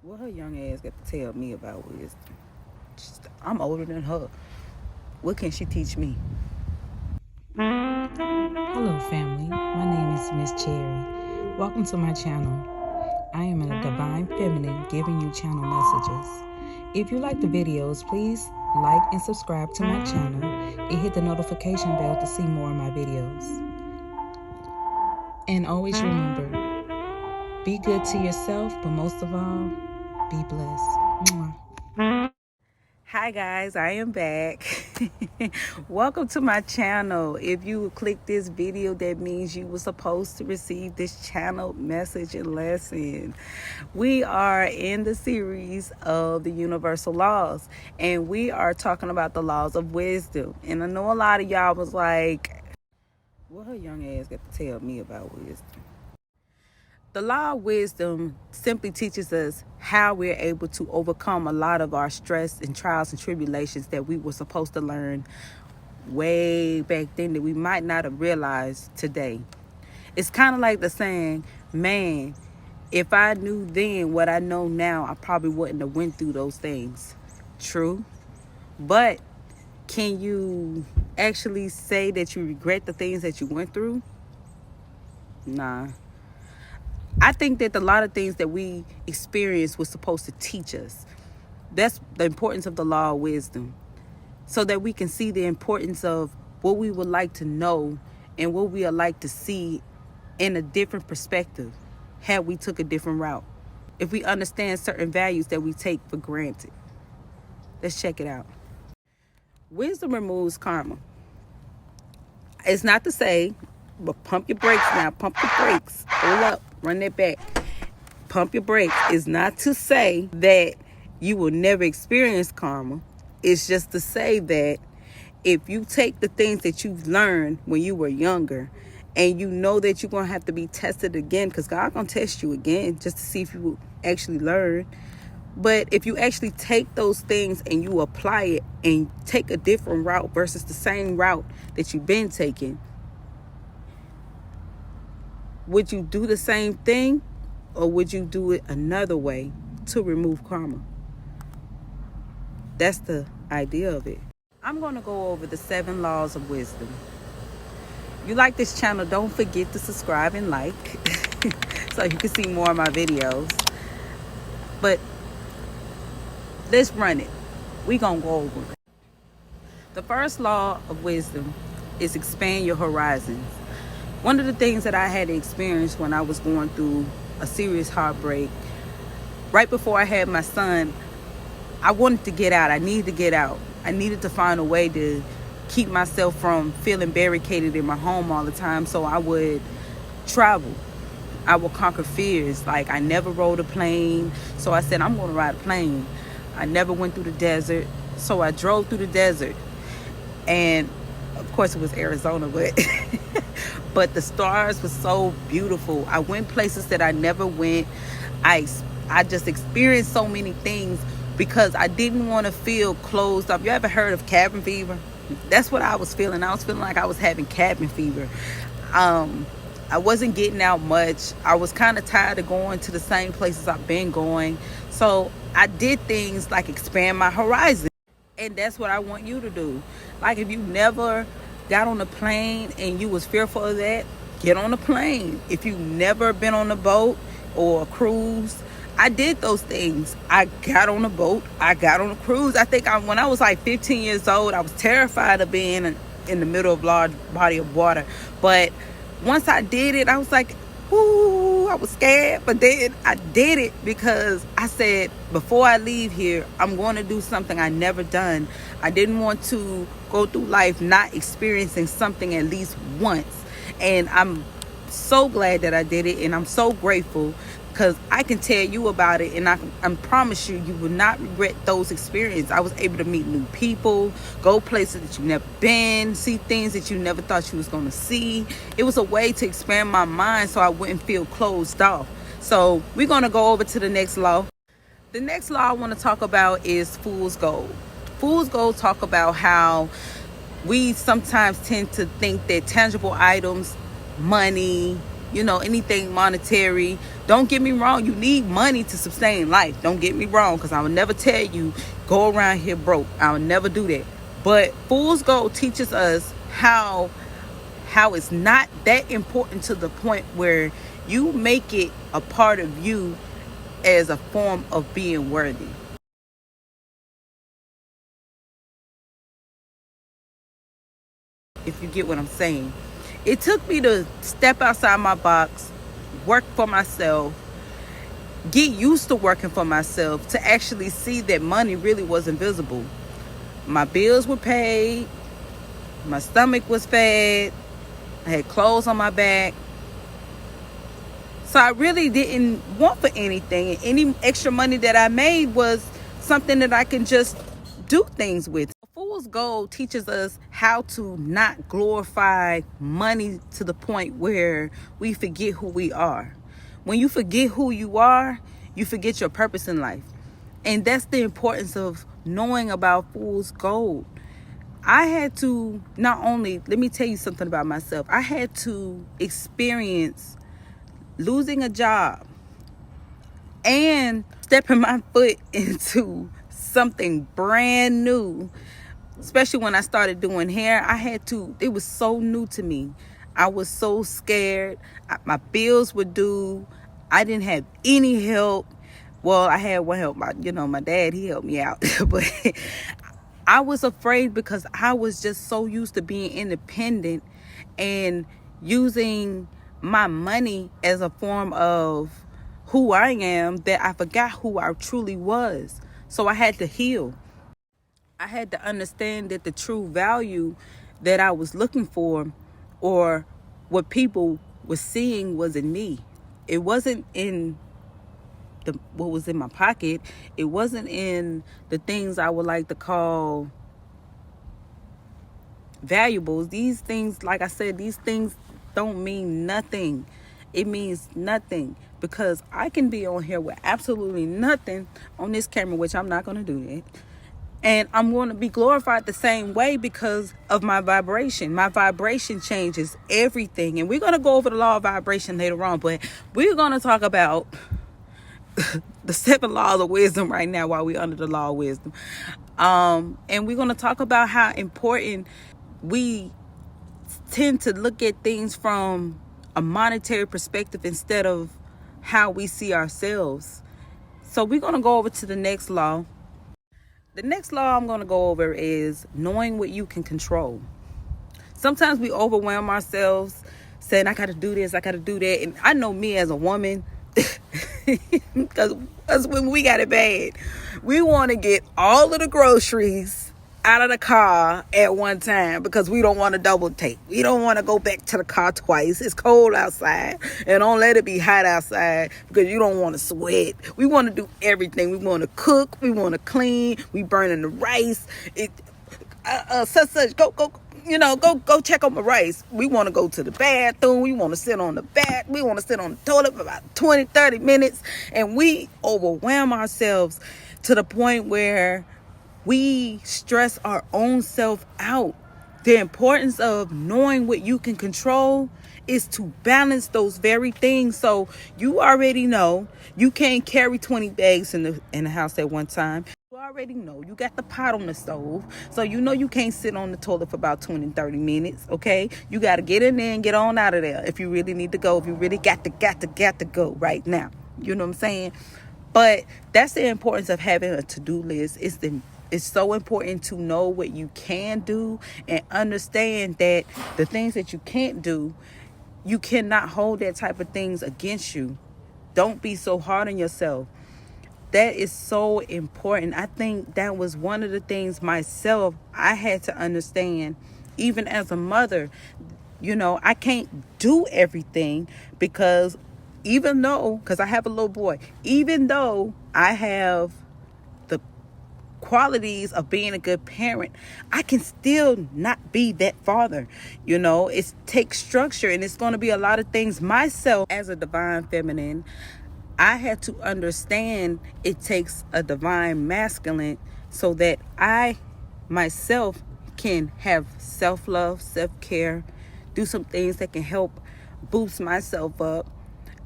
What her young ass got to tell me about wisdom? I'm older than her. What can she teach me? Hello, family. My name is Miss Cherry. Welcome to my channel. I am a divine feminine giving you channel messages. If you like the videos, please like and subscribe to my channel and hit the notification bell to see more of my videos. And always remember, be good to yourself, but most of all, be blessed. Mwah. Hi guys, I am back. Welcome to my channel. If you click this video, that means you were supposed to receive this channel message and lesson. We are in the series of the universal laws, and we are talking about the laws of wisdom. And I know a lot of y'all was like, what her young ass got to tell me about wisdom? The law of wisdom simply teaches us how we're able to overcome a lot of our stress and trials and tribulations that we were supposed to learn way back then that we might not have realized today. It's kind of like the saying, man, if I knew then what I know now, I probably wouldn't have went through those things. True. But can you actually say that you regret the things that you went through? Nah. I think that a lot of things that we experience was supposed to teach us. That's the importance of the law of wisdom, so that we can see the importance of what we would like to know and what we would like to see in a different perspective had we took a different route. If we understand certain values that we take for granted. Let's check it out. Wisdom removes karma. It's not to say, but pump your brakes now. Pump your brakes. Hold up. Run that back. Pump your brakes is not to say that you will never experience karma. It's just to say that if you take the things that you've learned when you were younger and you know that you're going to have to be tested again, because God's going to test you again just to see if you will actually learn. But if you actually take those things and you apply it and take a different route versus the same route that you've been taking, would you do the same thing, or would you do it another way to remove karma? That's the idea of it. I'm going to go over the 7 laws of wisdom. You like this channel, don't forget to subscribe and like so you can see more of my videos. But let's run it. We're going to go over it. The first law of wisdom is expand your horizons. One of the things that I had to experience when I was going through a serious heartbreak, right before I had my son, I wanted to get out. I needed to get out. I needed to find a way to keep myself from feeling barricaded in my home all the time. So I would travel. I would conquer fears. Like, I never rode a plane. So I said, I'm going to ride a plane. I never went through the desert. So I drove through the desert. And of course it was Arizona, but the stars were so beautiful. I went places that I never went. I just experienced so many things because I didn't want to feel closed up. You ever heard of cabin fever? That's what I was feeling. I was feeling like I was having cabin fever. I wasn't getting out much. I was kind of tired of going to the same places I've been going. So I did things like expand my horizon. And that's what I want you to do. Like, if you never got on a plane and you was fearful of that, get on a plane. If you've never been on a boat or a cruise, I did those things. I got on a boat. I got on a cruise. I think when I was like 15 years old, I was terrified of being in the middle of a large body of water. But once I did it, I was like, ooh, I was scared. But then I did it because I said, before I leave here, I'm going to do something I never done. I didn't want to go through life not experiencing something at least once. And I'm so glad that I did it. And I'm so grateful because I can tell you about it. And I promise you, you will not regret those experiences. I was able to meet new people, go places that you've never been, see things that you never thought you was going to see. It was a way to expand my mind so I wouldn't feel closed off. So we're going to go over to the next law. The next law I want to talk about is fool's gold. Fool's gold talk about how we sometimes tend to think that tangible items, money, anything monetary. Don't get me wrong, you need money to sustain life. Don't get me wrong, because I will never tell you go around here broke. I will never do that. But Fool's Gold teaches us how it's not that important to the point where you make it a part of you as a form of being worthy. If you get what I'm saying. It took me to step outside my box, work for myself, get used to working for myself, to actually see that money really was invisible. My bills were paid, my stomach was fed, I had clothes on my back. So I really didn't want for anything. And any extra money that I made was something that I can just do things with. Fool's Gold teaches us how to not glorify money to the point where we forget who we are. When you forget who you are, you forget your purpose in life. And that's the importance of knowing about Fool's Gold. I had to let me tell you something about myself. I had to experience losing a job and stepping my foot into something brand new. Especially when I started doing hair, it was so new to me. I was so scared. My bills were due. I didn't have any help. Well, I had one help. My dad, he helped me out. But I was afraid because I was just so used to being independent and using my money as a form of who I am, that I forgot who I truly was. So I had to heal. I had to understand that the true value that I was looking for, or what people were seeing, was in me. It wasn't in what was in my pocket. It wasn't in the things I would like to call valuables. These things, like I said, these things don't mean nothing. It means nothing, because I can be on here with absolutely nothing on this camera, which I'm not going to do that. And I'm going to be glorified the same way because of my vibration. My vibration changes everything. And we're going to go over the law of vibration later on. But we're going to talk about the 7 laws of wisdom right now while we're under the law of wisdom. And we're going to talk about how important we tend to look at things from a monetary perspective instead of how we see ourselves. So we're going to go over to the next law. The next law I'm going to go over is knowing what you can control. Sometimes we overwhelm ourselves saying, I got to do this, I got to do that. And I know me as a woman, because when we got it bad, we want to get all of the groceries out of the car at one time because we don't want to double take. We don't want to go back to the car twice. It's cold outside, and don't let it be hot outside because you don't want to sweat. We want to do everything. We want to cook. We want to clean. We burning the rice. Go check on my rice. We want to go to the bathroom. We want to sit on the back. We want to sit on the toilet for about 20, 30 minutes. And we overwhelm ourselves to the point where we stress our own self out. The importance of knowing what you can control is to balance those very things. So you already know you can't carry 20 bags in the house at one time. You already know you got the pot on the stove. So you know you can't sit on the toilet for about 20, 30 minutes, okay? You got to get in there and get on out of there if you really need to go. If you really got to go right now. You know what I'm saying? But that's the importance of having a to-do list. It's so important to know what you can do and understand that the things that you can't do, you cannot hold that type of things against you. Don't be so hard on yourself. That is so important. I think that was one of the things myself I had to understand, even as a mother. I can't do everything because I have a little boy, even though I have the qualities of being a good parent, I can still not be that father. It takes structure, and it's going to be a lot of things. Myself as a divine feminine, I had to understand it takes a divine masculine so that I myself can have self-love, self-care, do some things that can help boost myself up,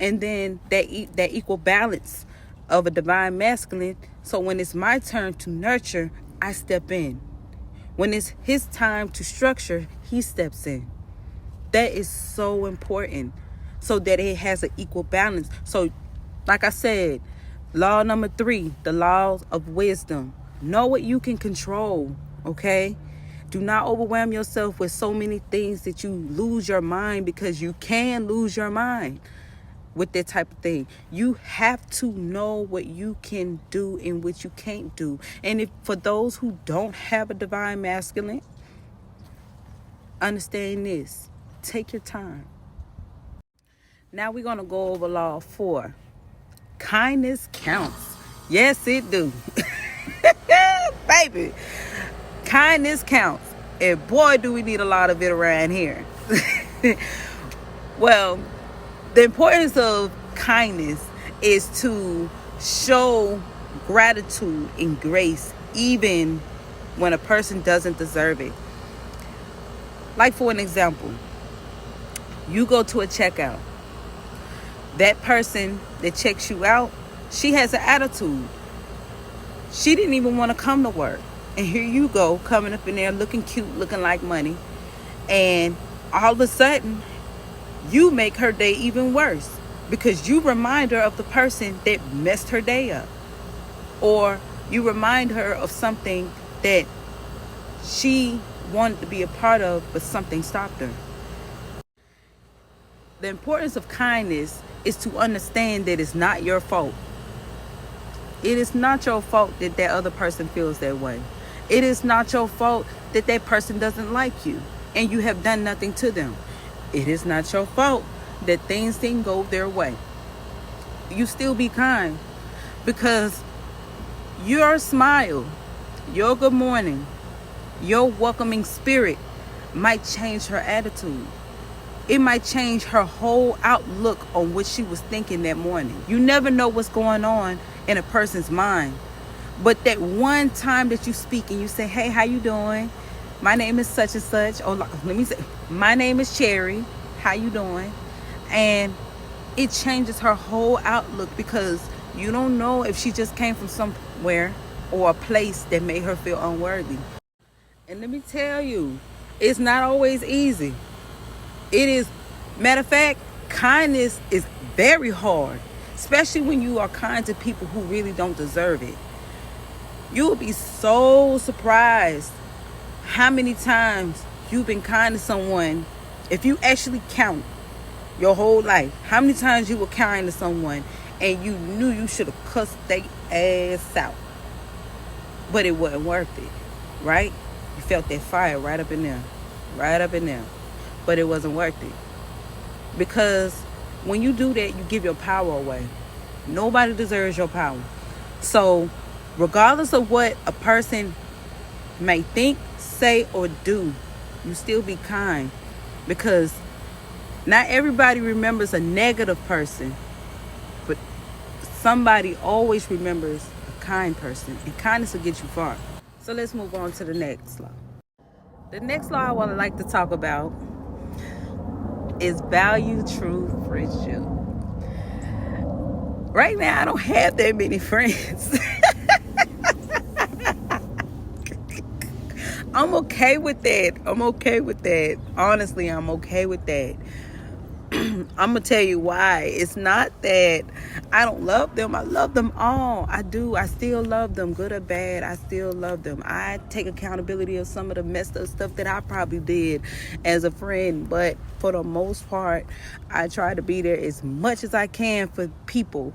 and then that equal balance of a divine masculine. So when it's my turn to nurture, I step in. When it's his time to structure, he steps in. That is so important, so that it has an equal balance. So like I said, law number 3, the laws of wisdom. Know what you can control, okay? Do not overwhelm yourself with so many things that you lose your mind, because you can lose your mind with that type of thing. You have to know what you can do and what you can't do. And if for those who don't have a divine masculine, understand this. Take your time. Now we're going to go over law 4. Kindness counts. Yes, it do. Baby, kindness counts. And boy, do we need a lot of it around here. Well, the importance of kindness is to show gratitude and grace even when a person doesn't deserve it. Like for an example, you go to a checkout. That person that checks you out, she has an attitude. She didn't even want to come to work. And here you go, coming up in there looking cute, looking like money. And all of a sudden, you make her day even worse, because you remind her of the person that messed her day up. Or you remind her of something that she wanted to be a part of, but something stopped her. The importance of kindness is to understand that it's not your fault. It is not your fault that that other person feels that way. It is not your fault that that person doesn't like you and you have done nothing to them. It is not your fault that things didn't go their way. You still be kind, because your smile, your good morning, your welcoming spirit might change her attitude. It might change her whole outlook on what she was thinking that morning. You never know what's going on in a person's mind. But that one time that you speak and you say, hey, how you doing? My name is such and such. Or let me say, my name is Cherry. How you doing? And it changes her whole outlook, because you don't know if she just came from somewhere or a place that made her feel unworthy. And let me tell you, it's not always easy. It is, matter of fact, kindness is very hard, especially when you are kind to people who really don't deserve it. You will be so surprised how many times you've been kind to someone. If you actually count your whole life, how many times you were kind to someone and you knew you should have cussed their ass out, but it wasn't worth it, right? You felt that fire right up in there, but it wasn't worth it. Because when you do that, you give your power away. Nobody deserves your power. So regardless of what a person may think, say, or do, you still be kind, because not everybody remembers a negative person, but somebody always remembers a kind person, and kindness will get you far. So let's move on to the next law. The next law I would like to talk about is value true friendship. Right now, I don't have that many friends. I'm okay with that. Honestly, I'm okay with that. I'm going to tell you why. It's not that I don't love them. I love them all. I do. I still love them, good or bad. I still love them. I take accountability of some of the messed up stuff that I probably did as a friend. But for the most part, I try to be there as much as I can for people.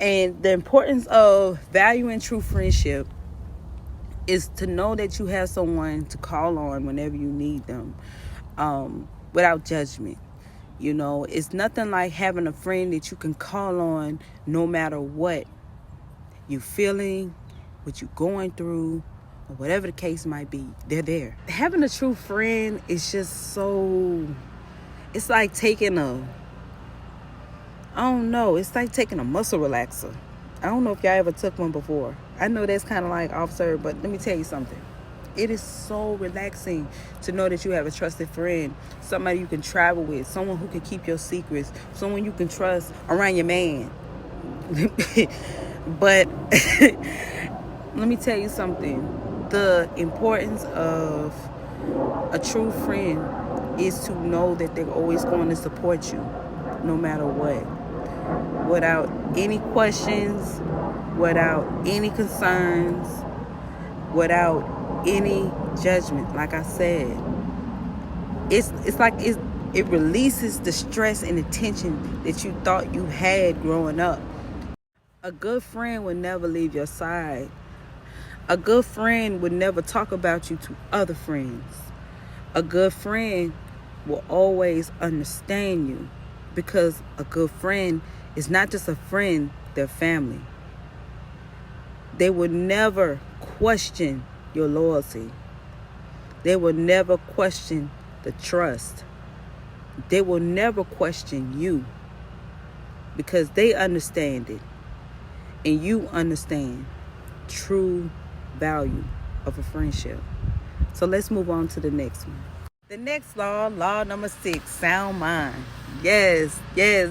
And the importance of valuing true friendship is to know that you have someone to call on whenever you need them, without judgment. You know, it's nothing like having a friend that you can call on no matter what you're feeling, what you're going through, or whatever the case might be. They're there. Having a true friend is just so, it's like taking it's like taking a muscle relaxer. I don't know if y'all ever took one before. I know that's kind of like absurd, but let me tell you something. It is so relaxing to know that you have a trusted friend, somebody you can travel with, someone who can keep your secrets, someone you can trust around your man. But let me tell you something. The importance of a true friend is to know that they're always going to support you no matter what, without any questions, without any concerns, without any judgment. Like I said, it's like it releases the stress and the tension that you thought you had growing up. A good friend will never leave your side. A good friend would never talk about you to other friends. A good friend will always understand you, because a good friend is not just a friend, they're family. They will never question your loyalty. They will never question the trust. They will never question you, because they understand it, and you understand true value of a friendship. So let's move on to the next one. The next law number 6, sound mind. Yes.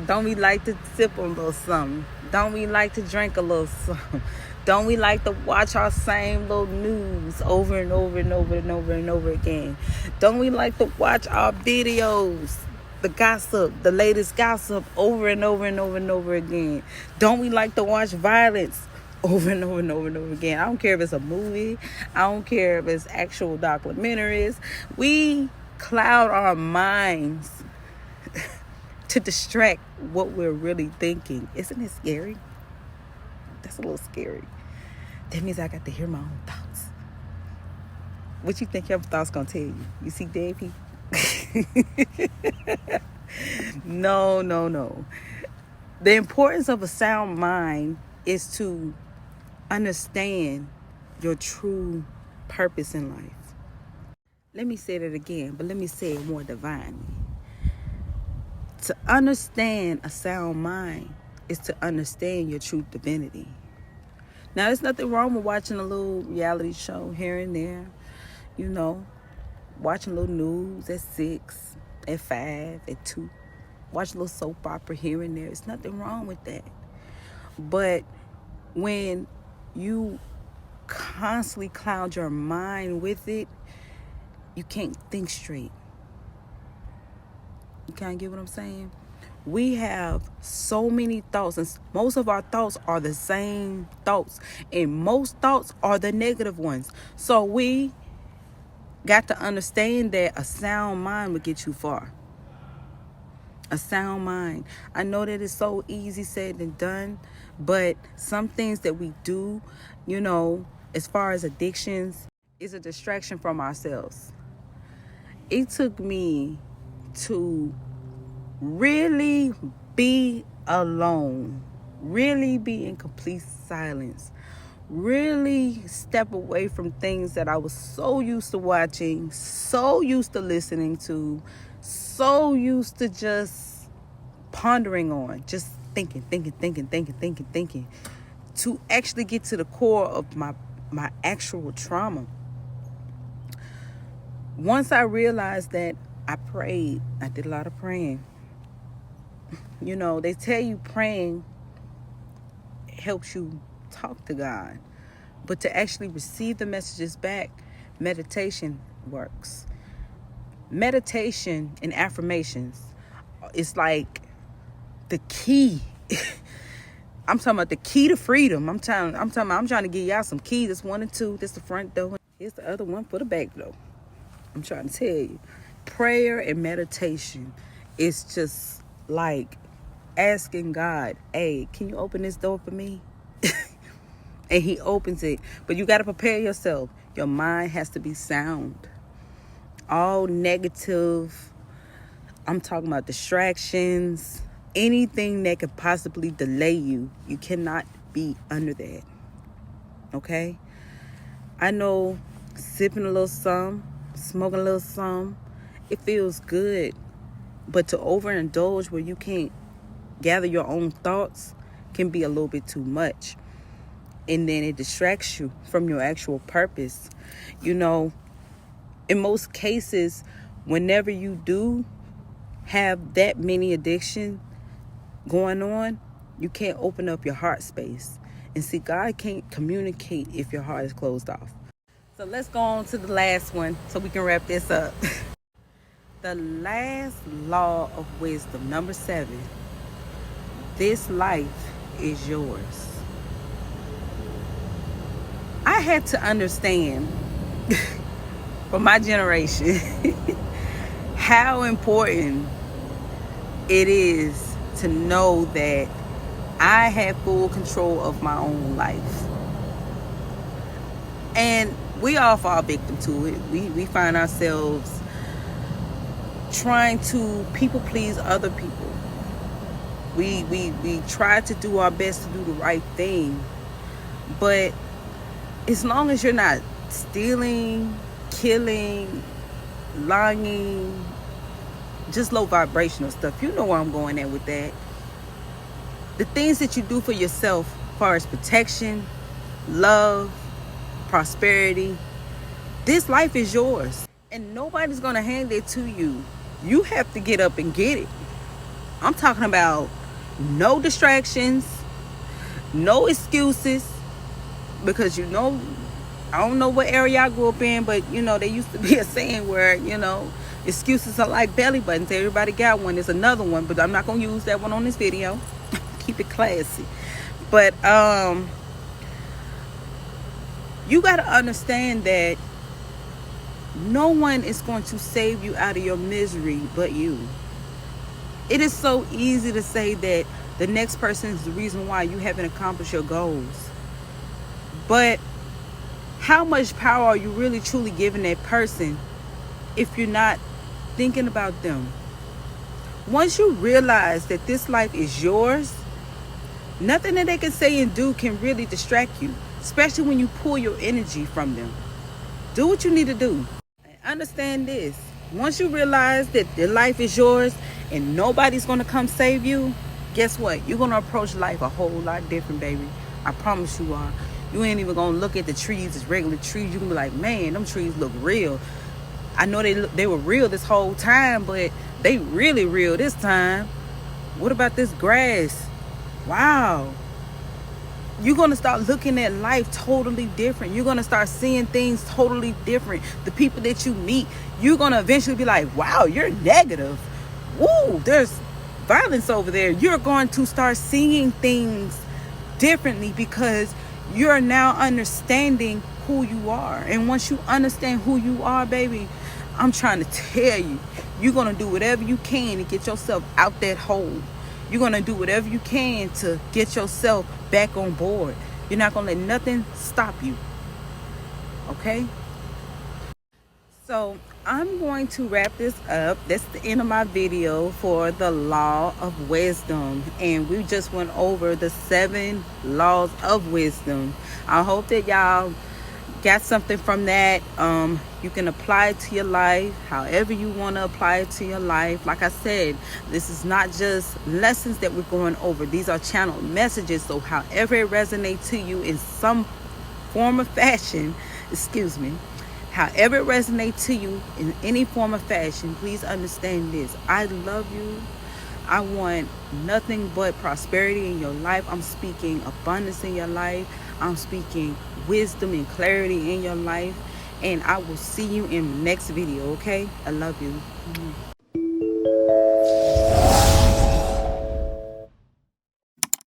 Don't we like to sip a little something? Don't we like to drink a little something? Don't we like to watch our same little news over and over and over and over and over again? Don't we like to watch our videos, the gossip, the latest gossip over and over and over and over again? Don't we like to watch violence over and over and over and over again? I don't care if it's a movie. I don't care if it's actual documentaries. We cloud our minds to distract what we're really thinking. Isn't it scary? That's a little scary. That means I got to hear my own thoughts. What you think your thoughts gonna tell you? You see dead people? No. The importance of a sound mind is to understand your true purpose in life. Let me say that again, but let me say it more divinely. To understand a sound mind is to understand your true divinity. Now, there's nothing wrong with watching a little reality show here and there. You know, watching a little news at 6, at 5, at 2. Watch a little soap opera here and there. There's nothing wrong with that. But when you constantly cloud your mind with it, you can't think straight. You kind of get what I'm saying? We have so many thoughts, and most of our thoughts are the same thoughts, and most thoughts are the negative ones. So we got to understand that a sound mind will get you far. A sound mind. I know that it's so easy said than done, but some things that we do, you know, as far as addictions, is a distraction from ourselves. It took me to really be alone, really be in complete silence, really step away from things that I was so used to watching, so used to listening to, so used to just pondering on, just thinking, to actually get to the core of my actual trauma. Once I realized that, I prayed. I did a lot of praying. You know, they tell you praying helps you talk to God. But to actually receive the messages back, meditation works. Meditation and affirmations is like the key. I'm talking about the key to freedom. I'm trying to give y'all some keys. This 1 and 2. This the front door. Here's the other one for the back door. I'm trying to tell you. Prayer and meditation is just like asking God, hey, can you open this door for me? And he opens it. But you got to prepare yourself. Your mind has to be sound. All negative, I'm talking about distractions, anything that could possibly delay you, you cannot be under that. Okay? I know sipping a little some, smoking a little some, it feels good. But to overindulge where you can't gather your own thoughts can be a little bit too much. and then it distracts you from your actual purpose. You know, in most cases, whenever you do have that many addiction going on, you can't open up your heart space. And see, God can't communicate if your heart is closed off. So let's go on to the last one so we can wrap this up. The last law of wisdom, number 7. This life is yours. I had to understand for my generation how important it is to know that I have full control of my own life. And we all fall victim to it. We find ourselves trying to people please other people. We try to do our best to do the right thing. But as long as you're not stealing, killing, lying, just low vibrational stuff, you know where I'm going at with that. The things that you do for yourself, as far as protection, love, prosperity, this life is yours. And nobody's going to hand it to you. You have to get up and get it. I'm talking about no distractions, no excuses. Because, you know, I don't know what area I grew up in, but, you know, there used to be a saying where, you know, excuses are like belly buttons. Everybody got one. There's another one, but I'm not going to use that one on this video. Keep it classy. But you got to understand that no one is going to save you out of your misery but you. It is so easy to say that the next person is the reason why you haven't accomplished your goals. But how much power are you really truly giving that person if you're not thinking about them? Once you realize that this life is yours, nothing that they can say and do can really distract you, especially when you pull your energy from them. Do what you need to do. Understand this. Once you realize that the life is yours and nobody's going to come save you, guess what? You're going to approach life a whole lot different, baby. I promise you are. You ain't even going to look at the trees as regular trees. You're going to be like, man, them trees look real. I know they were real this whole time, but they really real this time. What about this grass? Wow. You're going to start looking at life totally different. You're going to start seeing things totally different. The people that you meet, you're going to eventually be like, wow, you're negative. Woo, there's violence over there. You're going to start seeing things differently because you're now understanding who you are. And once you understand who you are, baby, I'm trying to tell you, you're going to do whatever you can to get yourself out that hole. You're going to do whatever you can to get yourself back on board. You're not going to let nothing stop you. Okay? So I'm going to wrap this up. That's the end of my video for the law of wisdom. And we just went over the 7 laws of wisdom. I hope that y'all got something from that. You can apply it to your life however you want to apply it to your life. Like I said, this is not just lessons that we're going over. These are channel messages. So however it resonates to you in some form of fashion, however it resonates to you in any form of fashion, please understand this. I love you. I want nothing but prosperity in your life. I'm speaking abundance in your life. I'm speaking wisdom and clarity in your life. And I will see you in the next video, okay? I love you.